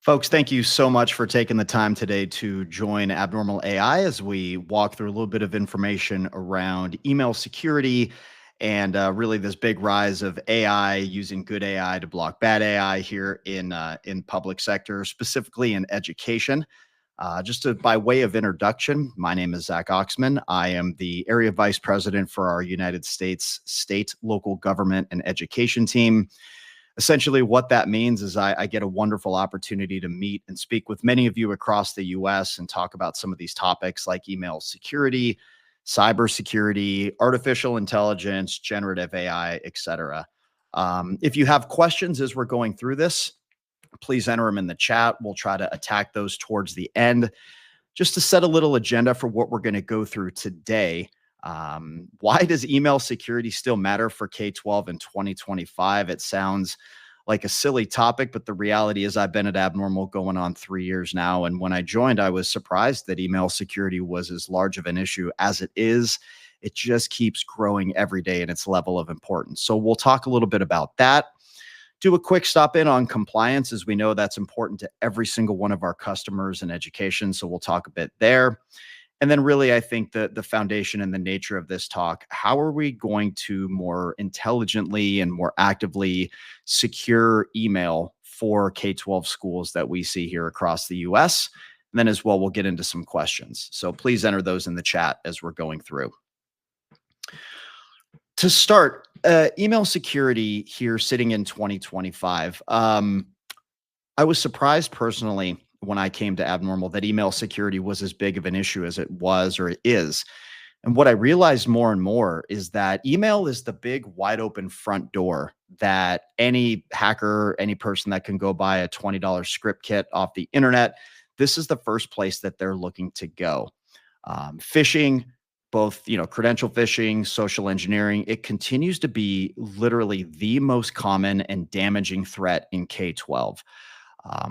Folks, thank you so much for taking the time today to join Abnormal AI as we walk through a little bit of information around email security and really this big rise of AI using good AI to block bad AI here in public sector, specifically in education. By way of introduction, my name is Zach Oxman. I am the area vice president for our United States state, local government, and education team. Essentially, what that means is I get a wonderful opportunity to meet and speak with many of you across the US and talk about some of these topics like email security, cybersecurity, artificial intelligence, generative AI, et cetera. If you have questions as we're going through this, please enter them in the chat. We'll try to attack those towards the end. Just to set a little agenda for what we're going to go through today. Why does email security still matter for K-12 in 2025? It sounds like a silly topic, but the reality is I've been at Abnormal going on 3 years now. And when I joined, I was surprised that email security was as large of an issue as it is. It just keeps growing every day in its level of importance. So we'll talk a little bit about that. Do a quick stop in on compliance, as we know that's important to every single one of our customers in education. So we'll talk a bit there. And then really, I think the foundation and the nature of this talk, how are we going to more intelligently and more actively secure email for K-12 schools that we see here across the US? And then as well, we'll get into some questions. So please enter those in the chat as we're going through. To start, email security here sitting in 2025. I was surprised personally when I came to Abnormal that email security was as big of an issue as it was or it is. And what I realized more and more is that email is the big wide open front door that any hacker, any person that can go buy a $20 script kit off the internet, this is the first place that they're looking to go. Phishing, both, credential phishing, social engineering, it continues to be literally the most common and damaging threat in K-12.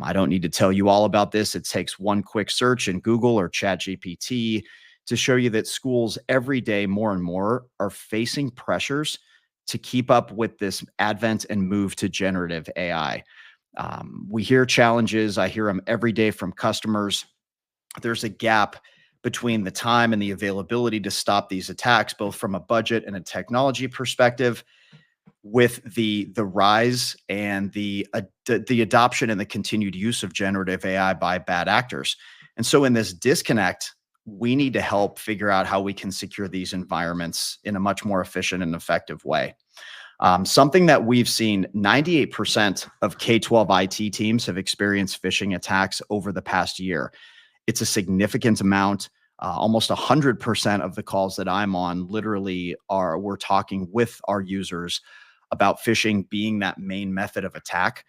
I don't need to tell you all about this. It takes one quick search in Google or ChatGPT to show you that schools every day more and more are facing pressures to keep up with this advent and move to generative AI. We hear challenges. I hear them every day from customers. There's a gap between the time and the availability to stop these attacks, both from a budget and a technology perspective, with the rise and the adoption and the continued use of generative AI by bad actors. And so in this disconnect, we need to help figure out how we can secure these environments in a much more efficient and effective way. Something that we've seen, 98% of K-12 IT teams have experienced phishing attacks over the past year. It's a significant amount. Almost 100% of the calls that I'm on literally we're talking with our users about phishing being that main method of attack.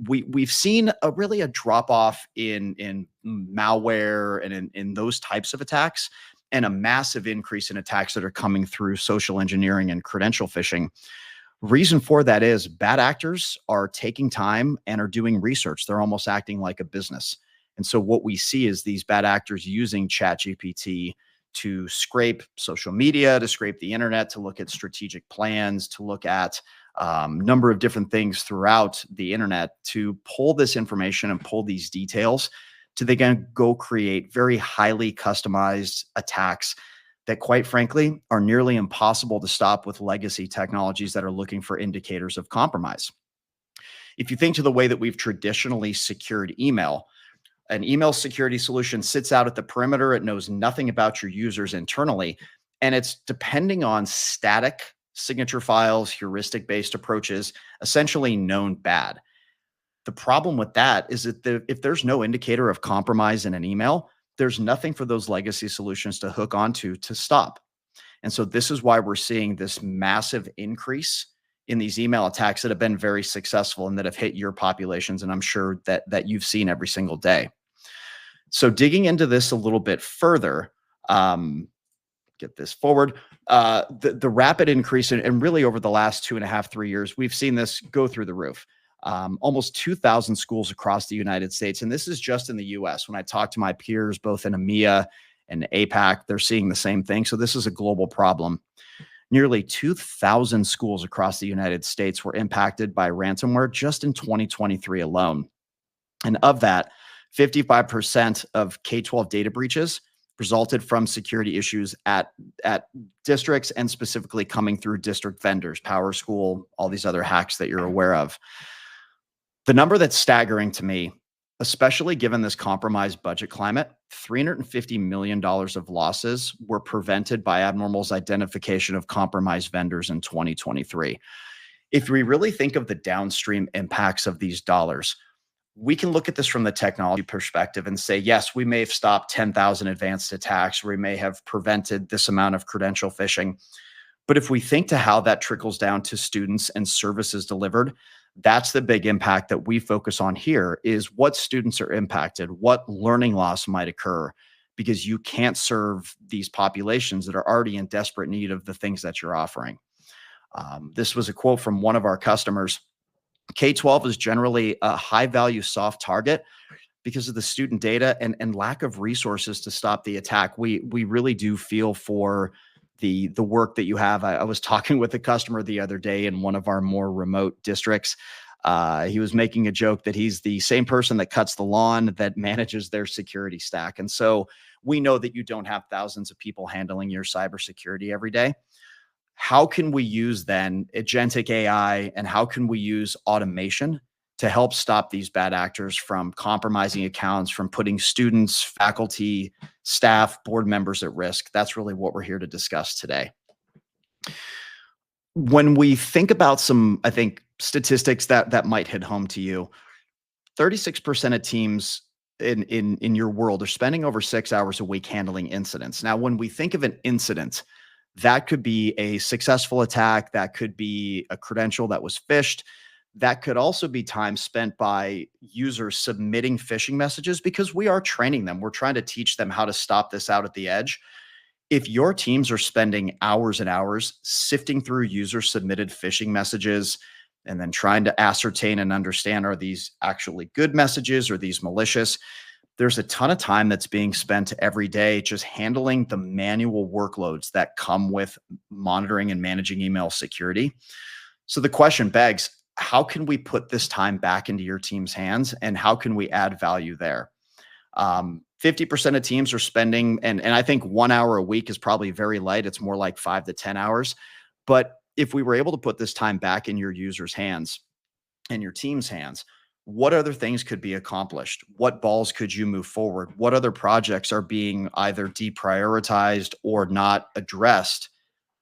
We've seen a drop off in malware and in those types of attacks, and a massive increase in attacks that are coming through social engineering and credential phishing. Reason for that is bad actors are taking time and are doing research. They're almost acting like a business. And so what we see is these bad actors using ChatGPT to scrape social media, to scrape the internet, to look at strategic plans, to look at number of different things throughout the internet, to pull this information and pull these details to then go create very highly customized attacks that, quite frankly, are nearly impossible to stop with legacy technologies that are looking for indicators of compromise. If you think to the way that we've traditionally secured email, an email security solution sits out at the perimeter. It knows nothing about your users internally, and it's depending on static signature files, heuristic-based approaches, essentially known bad. The problem with that is that if there's no indicator of compromise in an email, there's nothing for those legacy solutions to hook onto to stop. And so this is why we're seeing this massive increase in these email attacks that have been very successful and that have hit your populations, and I'm sure that you've seen every single day. So digging into this a little bit further, get this forward, the rapid increase and really over the last 2.5, 3 years, we've seen this go through the roof. Almost 2,000 schools across the United States. And this is just in the US. When I talk to my peers, both in EMEA and APAC, they're seeing the same thing. So this is a global problem. Nearly 2,000 schools across the United States were impacted by ransomware just in 2023 alone. And of that, 55% of K-12 data breaches resulted from security issues at districts, and specifically coming through district vendors, Power School, all these other hacks that you're aware of. The number that's staggering to me, especially given this compromised budget climate, $350 million of losses were prevented by Abnormal's identification of compromised vendors in 2023. If we really think of the downstream impacts of these dollars, we can look at this from the technology perspective and say, yes, we may have stopped 10,000 advanced attacks, or we may have prevented this amount of credential phishing. But if we think to how that trickles down to students and services delivered, that's the big impact that we focus on here, is what students are impacted, what learning loss might occur, because you can't serve these populations that are already in desperate need of the things that you're offering. This was a quote from one of our customers. K-12 is generally a high value soft target because of the student data and lack of resources to stop the attack. We really do feel for the work that you have. I was talking with a customer the other day in one of our more remote districts. He was making a joke that he's the same person that cuts the lawn that manages their security stack. And so we know that you don't have thousands of people handling your cybersecurity every day. How can we use then agentic AI, and how can we use automation to help stop these bad actors from compromising accounts, from putting students, faculty, staff, board members at risk? That's really what we're here to discuss today. When we think about some, I think, statistics that might hit home to you, 36% of teams in your world are spending over 6 hours a week handling incidents. Now, when we think of an incident, that could be a successful attack, that could be a credential that was phished, that could also be time spent by users submitting phishing messages, because we are training them. We're trying to teach them how to stop this out at the edge. If your teams are spending hours and hours sifting through user submitted phishing messages and then trying to ascertain and understand, are these actually good messages, or these malicious, there's a ton of time that's being spent every day just handling the manual workloads that come with monitoring and managing email security. So the question begs, how can we put this time back into your team's hands, and how can we add value there? 50% of teams are spending, and I think 1 hour a week is probably very light. It's more like 5 to 10 hours. But if we were able to put this time back in your users' hands and your team's hands, what other things could be accomplished? What balls could you move forward? What other projects are being either deprioritized or not addressed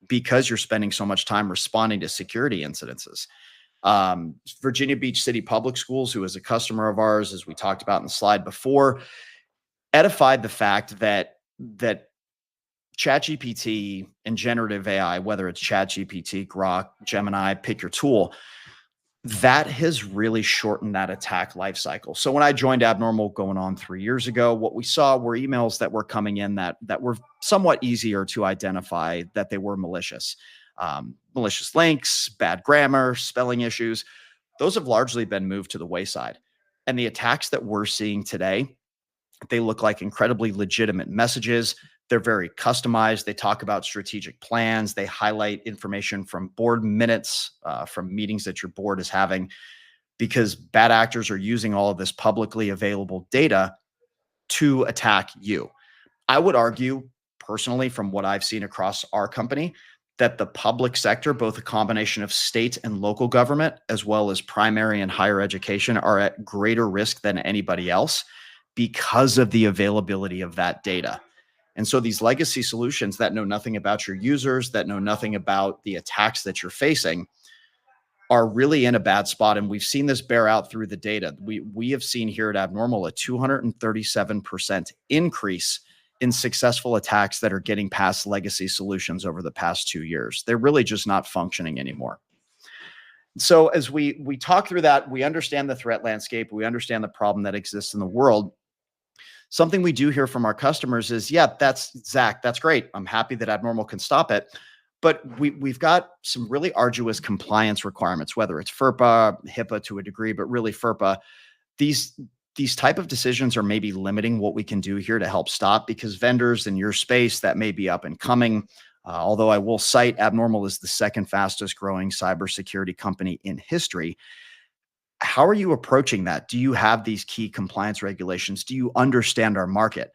because you're spending so much time responding to security incidences? Virginia Beach City Public Schools, who is a customer of ours, as we talked about in the slide before, edified the fact that ChatGPT and generative AI, whether it's ChatGPT, Grok, Gemini, pick your tool, that has really shortened that attack lifecycle. So when I joined Abnormal going on 3 years ago, what we saw were emails that were coming in that were somewhat easier to identify that they were malicious. Malicious links, bad grammar, spelling issues, those have largely been moved to the wayside. And the attacks that we're seeing today, they look like incredibly legitimate messages. They're very customized. They talk about strategic plans. They highlight information from board minutes, from meetings that your board is having, because bad actors are using all of this publicly available data to attack you. I would argue, personally, from what I've seen across our company, that the public sector, both a combination of state and local government, as well as primary and higher education, are at greater risk than anybody else because of the availability of that data. And so these legacy solutions that know nothing about your users, that know nothing about the attacks that you're facing, are really in a bad spot. And we've seen this bear out through the data. We have seen here at Abnormal a 237% increase in successful attacks that are getting past legacy solutions over the past 2 years. They're really just not functioning anymore. So as we talk through that, we understand the threat landscape, we understand the problem that exists in the world. Something we do hear from our customers is, yeah, that's Zach, that's great. I'm happy that Abnormal can stop it. But we've got some really arduous compliance requirements, whether it's FERPA, HIPAA to a degree, but really FERPA. These type of decisions are maybe limiting what we can do here to help stop, because vendors in your space that may be up and coming, although I will cite Abnormal is the second fastest growing cybersecurity company in history. How are you approaching that? Do you have these key compliance regulations? Do you understand our market?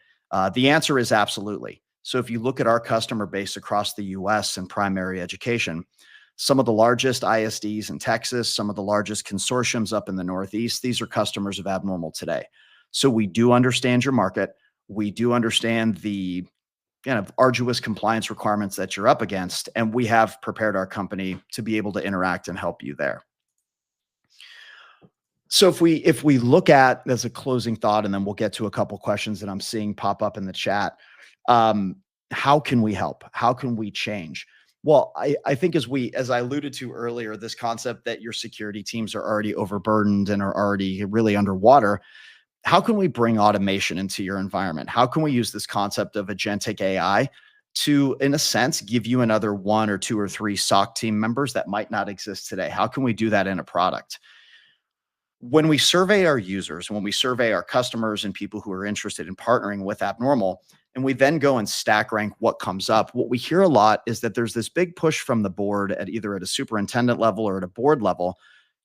The answer is absolutely. So if you look at our customer base across the US in primary education, some of the largest ISDs in Texas, some of the largest consortiums up in the Northeast, these are customers of Abnormal today. So we do understand your market. We do understand the kind of arduous compliance requirements that you're up against, and we have prepared our company to be able to interact and help you there. So if we look at as a closing thought, and then we'll get to a couple questions that I'm seeing pop up in the chat. Um, how can we help? How can we change? Well, I think as I alluded to earlier, this concept that your security teams are already overburdened and are already really underwater. How can we bring automation into your environment? How can we use this concept of agentic AI to, in a sense, give you another one or two or three SOC team members that might not exist today? How can we do that in a product? When we survey our users, when we survey our customers and people who are interested in partnering with Abnormal, and we then go and stack rank what comes up, what we hear a lot is that there's this big push from the board at either at a superintendent level or at a board level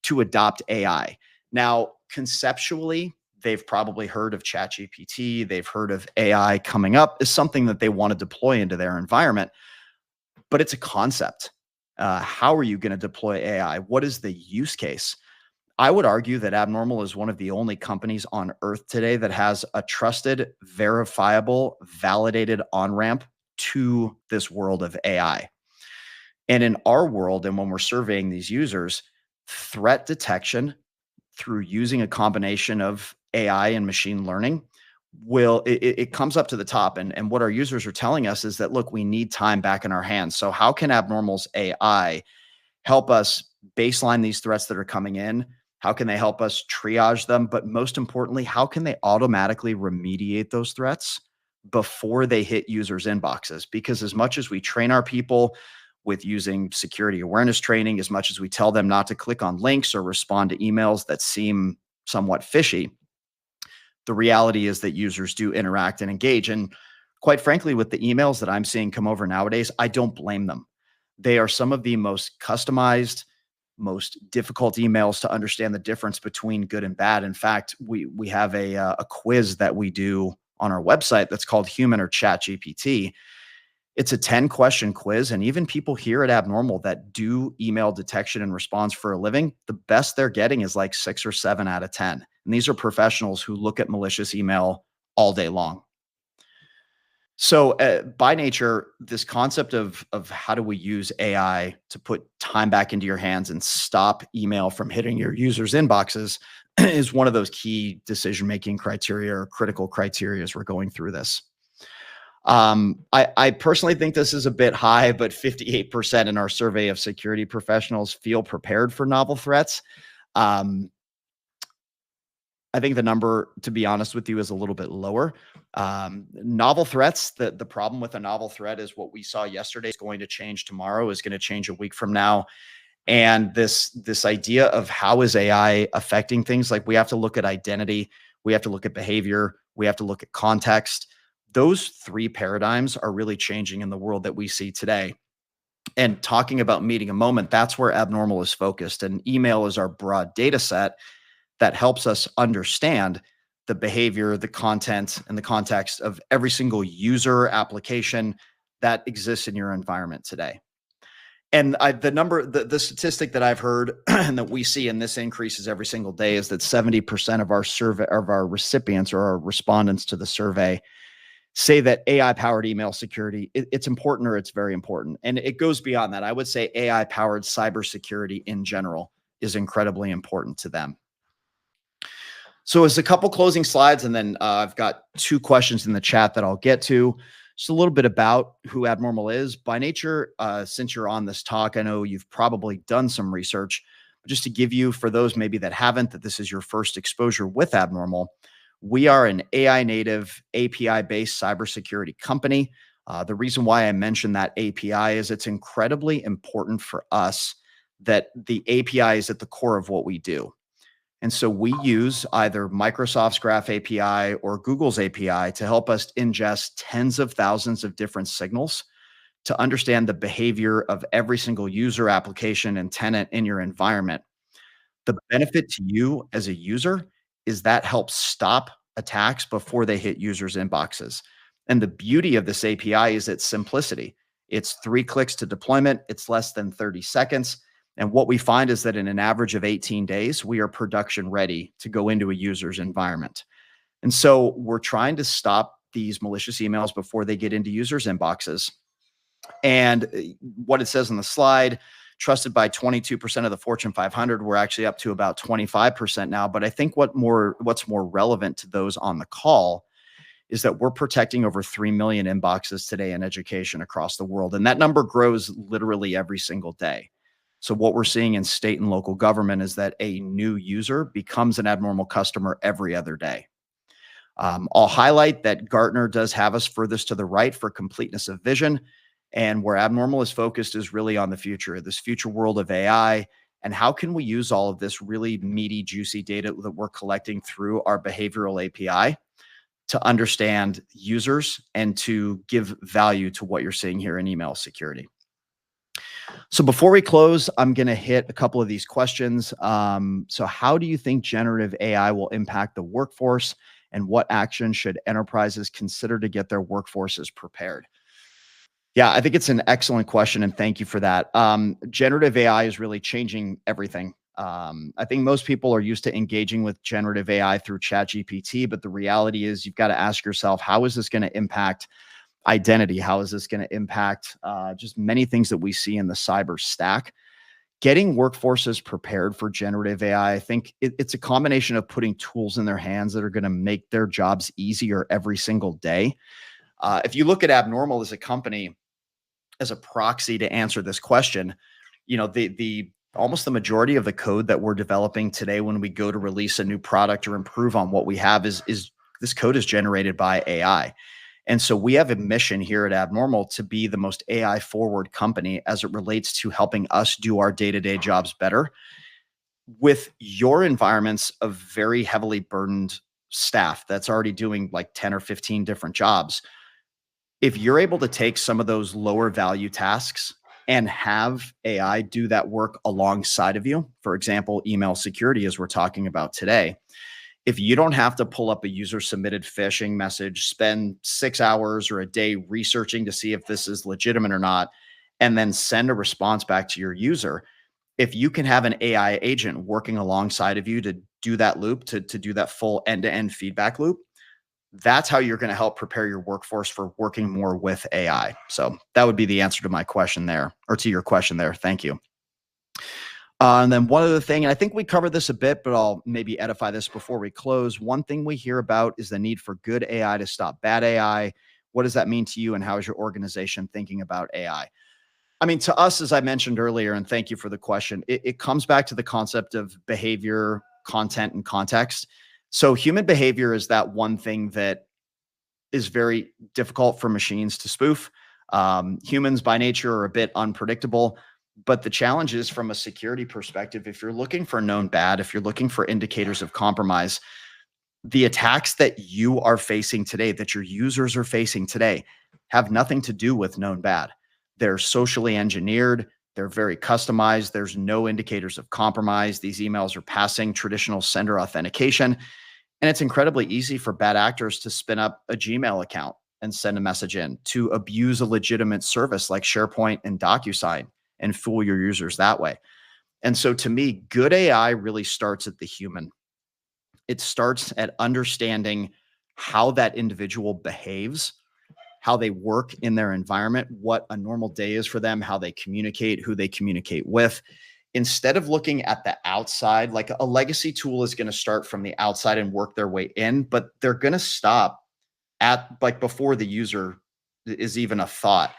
to adopt AI. Now, conceptually, they've probably heard of ChatGPT, they've heard of AI coming up as something that they want to deploy into their environment, but it's a concept. How are you going to deploy AI? What is the use case? I would argue that Abnormal is one of the only companies on earth today that has a trusted, verifiable, validated on-ramp to this world of AI. And in our world, and when we're surveying these users, threat detection through using a combination of AI and machine learning it comes up to the top. And what our users are telling us is that, look, we need time back in our hands. So how can Abnormal's AI help us baseline these threats that are coming in? How can they help us triage them? But most importantly, how can they automatically remediate those threats before they hit users' inboxes? Because as much as we train our people with using security awareness training, as much as we tell them not to click on links or respond to emails that seem somewhat fishy, the reality is that users do interact and engage. And quite frankly, with the emails that I'm seeing come over nowadays, I don't blame them. They are some of the most customized, most difficult emails to understand the difference between good and bad. In fact, we have a quiz that we do on our website that's called Human or Chat GPT. It's a 10-question quiz, and even people here at Abnormal that do email detection and response for a living, the best they're getting is like 6 or 7 out of 10. And these are professionals who look at malicious email all day long. So by nature, this concept of how do we use AI to put time back into your hands and stop email from hitting your users' inboxes is one of those key decision-making criteria or critical criteria as we're going through this. I personally think this is a bit high, but 58% in our survey of security professionals feel prepared for novel threats. I think the number, to be honest with you, is a little bit lower. Novel threats, the problem with a novel threat is what we saw yesterday is going to change tomorrow, is going to change a week from now. And this idea of how is AI affecting things, like we have to look at identity, we have to look at behavior, we have to look at context. Those three paradigms are really changing in the world that we see today. And talking about meeting a moment, that's where Abnormal is focused. And email is our broad data set that helps us understand the behavior, the content, and the context of every single user application that exists in your environment today. And the statistic that I've heard and that we see, and this increases every single day, is that 70% of our recipients or our respondents to the survey say that AI-powered email security, it's important, or it's very important. And it goes beyond that. I would say AI-powered cybersecurity in general is incredibly important to them. So as a couple closing slides, and then I've got 2 questions in the chat that I'll get to. Just a little bit about who Abnormal is. By nature, since you're on this talk, I know you've probably done some research, but just to give you, for those maybe that haven't, that this is your first exposure with Abnormal, we are an AI native, API-based cybersecurity company. The reason why I mentioned that API is it's incredibly important for us that the API is at the core of what we do. And so we use either Microsoft's Graph API or Google's API to help us ingest tens of thousands of different signals to understand the behavior of every single user, application, and tenant in your environment. The benefit to you as a user is that helps stop attacks before they hit users' inboxes. And the beauty of this API is its simplicity. It's 3 clicks to deployment, it's less than 30 seconds. And what we find is that in an average of 18 days, we are production ready to go into a user's environment. And so we're trying to stop these malicious emails before they get into users' inboxes. And what it says on the slide, trusted by 22% of the Fortune 500, we're actually up to about 25% now. But I think what's more relevant to those on the call is that we're protecting over 3 million inboxes today in education across the world. And that number grows literally every single day. So what we're seeing in state and local government is that a new user becomes an abnormal customer every other day. I'll highlight that Gartner does have us furthest to the right for completeness of vision. And where abnormal is focused is really on the future, this future world of AI. And how can we use all of this really meaty, juicy data that we're collecting through our behavioral API to understand users and to give value to what you're seeing here in email security. So before we close, I'm going to hit a couple of these questions. So how do you think generative AI will impact the workforce, and what action should enterprises consider to get their workforces prepared? Yeah, I think it's an excellent question, and thank you for that. Generative AI is really changing everything. I think most people are used to engaging with generative AI through ChatGPT, but the reality is you've got to ask yourself, how is this going to impact identity? How is this going to impact just many things that we see in the cyber stack? Getting workforces prepared for generative AI, I think it's a combination of putting tools in their hands that are going to make their jobs easier every single day. If you look at Abnormal as a company, as a proxy to answer this question, the almost the majority of the code that we're developing today when we go to release a new product or improve on what we have is this code is generated by AI. And so we have a mission here at Abnormal to be the most AI forward company as it relates to helping us do our day-to-day jobs better. With your environments of very heavily burdened staff that's already doing like 10 or 15 different jobs, if you're able to take some of those lower value tasks and have AI do that work alongside of you, for example, email security, as we're talking about today, if you don't have to pull up a user submitted phishing message, spend 6 hours or a day researching to see if this is legitimate or not, and then send a response back to your user, if you can have an AI agent working alongside of you to do that loop, to do that full end-to-end feedback loop, that's how you're going to help prepare your workforce for working more with AI. So that would be the answer to my question there, or to your question there. Thank you. And then one other thing, and I think we covered this a bit, but I'll maybe edify this before we close. One thing we hear about is the need for good AI to stop bad AI. What does that mean to you, and how is your organization thinking about AI? I mean, to us, as I mentioned earlier, and thank you for the question, it comes back to the concept of behavior, content, and context. So human behavior is that one thing that is very difficult for machines to spoof. Humans by nature are a bit unpredictable, but the challenge is from a security perspective, if you're looking for known bad, if you're looking for indicators of compromise, the attacks that you are facing today, that your users are facing today, have nothing to do with known bad. They're socially engineered. They're very customized. There's no indicators of compromise. These emails are passing traditional sender authentication. And it's incredibly easy for bad actors to spin up a Gmail account and send a message in, to abuse a legitimate service like SharePoint and DocuSign and fool your users that way. And so to me, good AI really starts at the human. It starts at understanding how that individual behaves, how they work in their environment, what a normal day is for them, how they communicate, who they communicate with. Instead of looking at the outside, like a legacy tool is going to start from the outside and work their way in, but they're going to stop at like before the user is even a thought.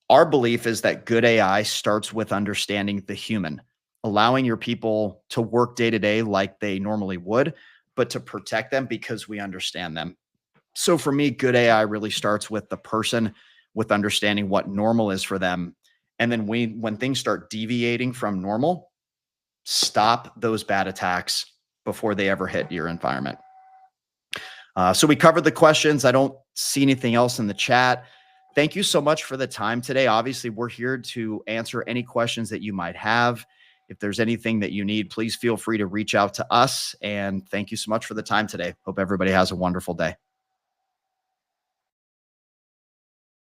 Our belief is that good AI starts with understanding the human, allowing your people to work day to day like they normally would, but to protect them because we understand them. So for me, good AI really starts with the person, with understanding what normal is for them. And then when things start deviating from normal, stop those bad attacks before they ever hit your environment. So we covered the questions. I don't see anything else in the chat. Thank you so much for the time today. Obviously, we're here to answer any questions that you might have. If there's anything that you need, please feel free to reach out to us. And thank you so much for the time today. Hope everybody has a wonderful day.